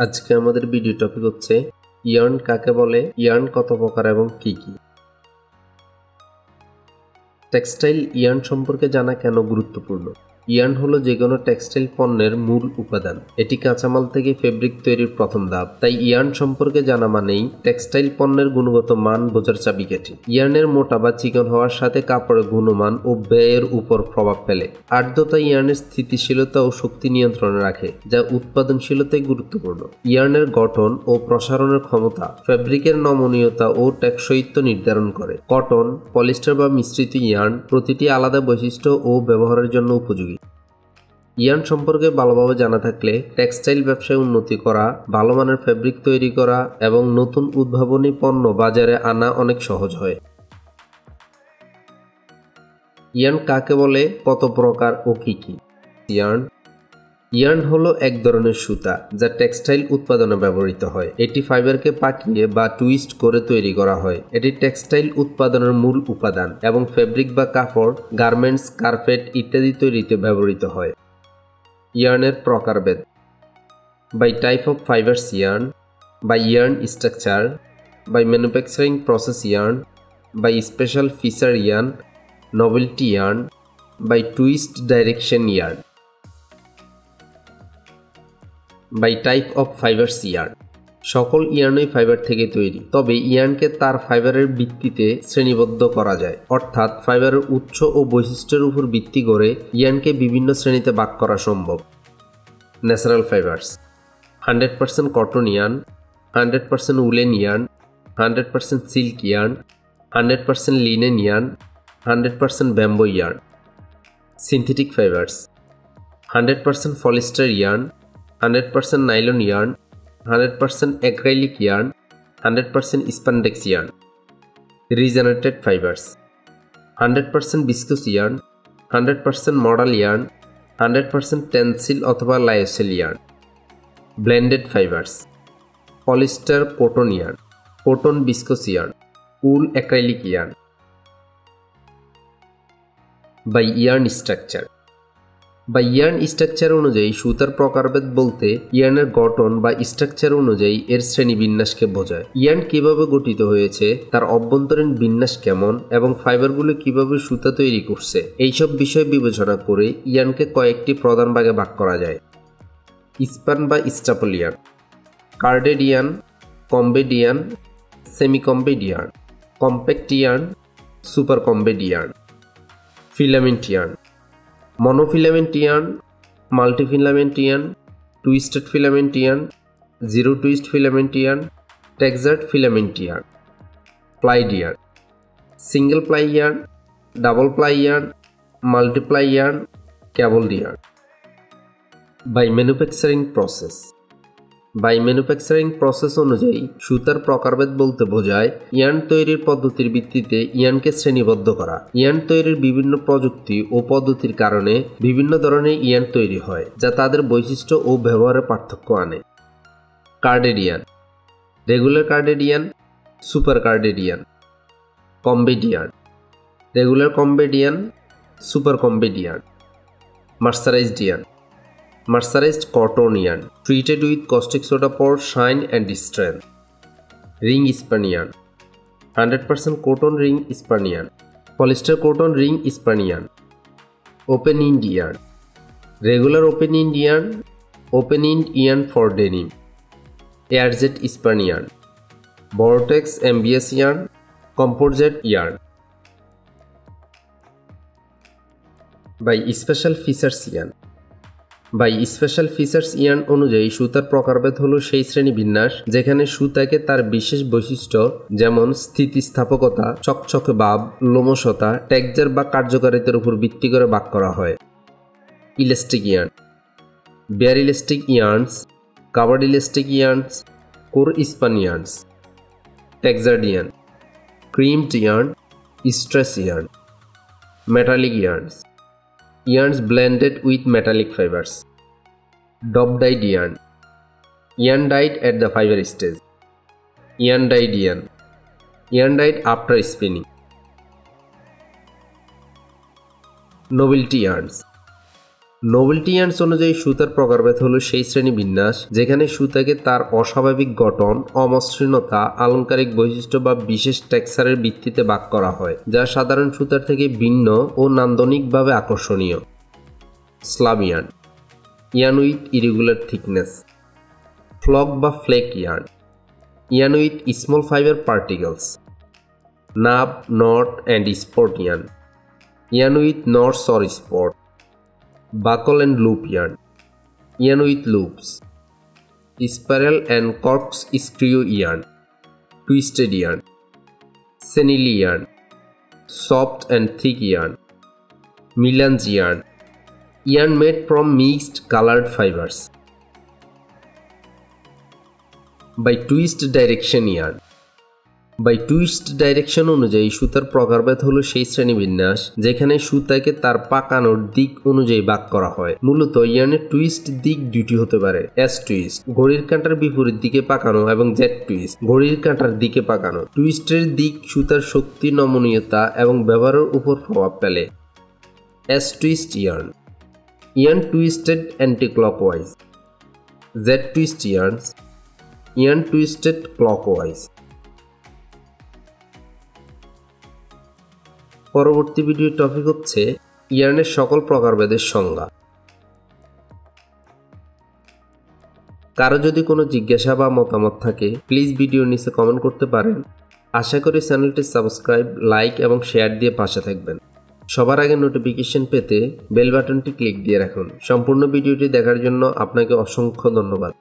আজকে আমাদের video topic হচ্ছে ইয়ার্ন কাকে বলে, ইয়ার্ন কত প্রকার এবং কি কি। টেক্সটাইল ইয়ার্ন সম্পর্কে জানা কেন গুরুত্বপূর্ণ? ইয়ার্ন হলো যে কোনো টেক্সটাইল পণ্যের মূল উপাদান। এটি কাঁচামাল থেকে ফেব্রিক তৈরির প্রথম ধাপ। তাই ইয়ার্ন সম্পর্কে জানা মানেই টেক্সটাইল পণ্যের গুণগত মান বোঝার চাবিকাঠি। ইয়ার্নের মোটা বা চিকন হওয়ার সাথে কাপড়ের গুণমান ও ব্যয়ের উপর প্রভাব ফেলে। আর্দ্রতা ইয়ার্নের স্থিতিশীলতা ও শক্তি নিয়ন্ত্রণে রাখে, যা উৎপাদনশীলতায় গুরুত্বপূর্ণ। ইয়ার্নের গঠন ও প্রসারণের ক্ষমতা ফেব্রিকের নমনীয়তা ও টেকসইত্ব নির্ধারণ করে। কটন, পলিস্টার বা মিশ্রিত ইয়ার্ন প্রতিটি আলাদা বৈশিষ্ট্য ও ব্যবহারের জন্য উপযোগী। ইয়ার্ন সম্পর্কে ভালোভাবে জানা থাকলে টেক্সটাইল ব্যবসায় উন্নতি করা, ভালো মানের ফেব্রিক তৈরি করা এবং নতুন উদ্ভাবনী পণ্য বাজারে আনা অনেক সহজ হয়। ইয়ার্ন কাকে বলে, কত প্রকার ও কি কি? ইয়ার্ন হলো এক ধরনের সুতা যা টেক্সটাইল উৎপাদনে ব্যবহৃত হয়। এটি ফাইবারকে পাকিয়ে বা টুইস্ট করে তৈরি করা হয়। এটি টেক্সটাইল উৎপাদনের মূল উপাদান এবং ফেব্রিক বা কাপড়, গার্মেন্টস, কার্পেট ইত্যাদি তৈরিতে ব্যবহৃত হয়। ইয়ার্নের প্রকারভেদ: by type of fibres yarn, by yarn structure, by manufacturing process yarn, by special feature yarn, novelty yarn, by twist direction yarn. By type of fibres yarn: সকল ইয়ার্নই ফাইবার থেকে তৈরি, তবে ইয়ার্নকে তার ফাইবারের ভিত্তিতে শ্রেণীবদ্ধ করা যায়, অর্থাৎ ফাইবারের উৎস ও বৈশিষ্ট্যের উপর ভিত্তি করে ইয়ার্নকে বিভিন্ন শ্রেণীতে ভাগ করা সম্ভব। Natural fibres: 100% cotton yarn, 100% woollen yarn, 100% silk yarn, 100% linen yarn, 100% bamboo yarn. Synthetic fibres: 100% polyester yarn, 100% nylon yarn, 100% acrylic yarn, 100% spandex yarn. Regenerated fibres: 100% viscose yarn, 100% modal yarn, 100% Tencel অথবা lyocell yarn. Blended fibres: polyester cotton yarn, cotton viscose yarn, wool acrylic yarn. By yarn structure: বা yarn structure অনুযায়ী সুতার প্রকারভেদ বলতে ইয়ার্নের গঠন বা structure অনুযায়ী এর শ্রেণীবিন্যাসকে বোঝায়। ইয়ার্ন কিভাবে গঠিত হয়েছে, তার অভ্যন্তরীণ বিন্যাস কেমন এবং ফাইবারগুলো কিভাবে সুতা তৈরি করছে, এইসব বিষয় বিবেচনা করে ইয়ার্নকে কয়েকটি প্রধান ভাগে ভাগ করা যায়। স্পান বা staple yarn, carded yarn, combed yarn, semi combed yarn, compact yarn, super combed yarn. Filament yarn: monofilament yarn, multifilament yarn, twisted filament yarn, zero twist filament yarn, textured filament yarn. Plied yarn: single ply yarn, double ply yarn, multi-ply yarn, cabled yarn. By manufacturing process: by manufacturing process অনুযায়ী সুতার প্রকারভেদ বলতে বোঝায় yarn তৈরির পদ্ধতির ভিত্তিতে ইয়ার্নকে শ্রেণীবদ্ধ করা। ইয়ার্ন তৈরির বিভিন্ন প্রযুক্তি ও পদ্ধতির কারণে বিভিন্ন ধরনের ইয়ার্ন তৈরি হয়, যা তাদের বৈশিষ্ট্য ও ব্যবহারে পার্থক্য আনে। Carded yarn: regular carded yarn, super carded yarn. Combed yarn: regular combed yarn, super combed yarn. Mercerised yarn: mercerized cotton yarn, treated with caustic soda for shine and strength. Ring spun yarn: 100% cotton ring spun yarn, polyester cotton ring spun yarn. Open end yarn: regular open end yarn, open end yarn for denim. Airjet spun yarn, vortex MBS yarn, composite yarn. By special features yarn: by special features yarn অনুযায়ী সুতার প্রকারভেদ হলো সেই শ্রেণীবিন্যাস যেখানে সুতাকে তার বিশেষ বৈশিষ্ট্য যেমন স্থিতিস্থাপকতা, চকচকে ভাব, লোমশতা, টেক্সচার বা কার্যকারিতার উপর ভিত্তি করে ভাগ করা হয়। Elastic yarn: bare elastic yarns, covered elastic yarns, core spun yarns. Textured yarn: crimped yarn, stress yarn. Metallic yarns: yarns blended with metallic fibers. Dop dyed yarn: yarn dyed at the fiber stage. Yarn dyed yarn: yarn dyed after spinning. Novelty yarns: নোবেলটি yarns অনুযায়ী সুতার প্রকারভেদ হলো সেই শ্রেণীবিন্যাস যেখানে সুতাকে তার অস্বাভাবিক গঠন, অমসৃণতা, আলংকারিক বৈশিষ্ট্য বা বিশেষ টেক্সচারের ভিত্তিতে ভাগ করা হয়, যা সাধারণ সুতার থেকে ভিন্ন ও নান্দনিকভাবে আকর্ষণীয়। Slub yarn, yarn with irregular thickness. Flock বা flake yarn, yarn with small fibre particles. Nub, knot and spot yarn, yarn with knots or spot. Buckle and loop yarn, yarn with loops. Spiral and corkscrew yarn, twisted yarn. Senile yarn, soft and thick yarn. Melange yarn, yarn made from mixed colored fibers. By twist direction yarn. By twist direction অনুযায়ী সুতার প্রকারভেদ হলো সেই শ্রেণীবিন্যাস যেখানে সুতাকে তার পাকানোর দিক অনুযায়ী ভাগ করা হয়। মূলত ইয়ার্নের টুইস্ট দিক দুটি হতে পারে: এস টুইস্ট, ঘড়ির কাঁটার বিপরীত দিকে পাকানো, এবং জেড টুইস্ট, ঘড়ির কাঁটার দিকে পাকানো। টুইস্টের দিক সুতার শক্তি, নমনীয়তা এবং ব্যবহারের উপর প্রভাব ফেলে। S twist yarn, yarn twisted anti clockwise. Z twist yarns, yarn twisted clockwise. পরবর্তী ভিডিওর টপিক হচ্ছে ইয়ার্নের সকল প্রকারভেদের সংজ্ঞা। কারো যদি কোনো জিজ্ঞাসা বা মতামত থাকে প্লিজ ভিডিওর নিচে কমেন্ট করতে পারেন। আশা করি চ্যানেলটি সাবস্ক্রাইব, লাইক এবং শেয়ার দিয়ে পাশে থাকবেন। সবার আগে নোটিফিকেশন পেতে বেল বাটনটি ক্লিক দিয়ে রাখুন। সম্পূর্ণ ভিডিওটি দেখার জন্য আপনাকে অসংখ্য ধন্যবাদ।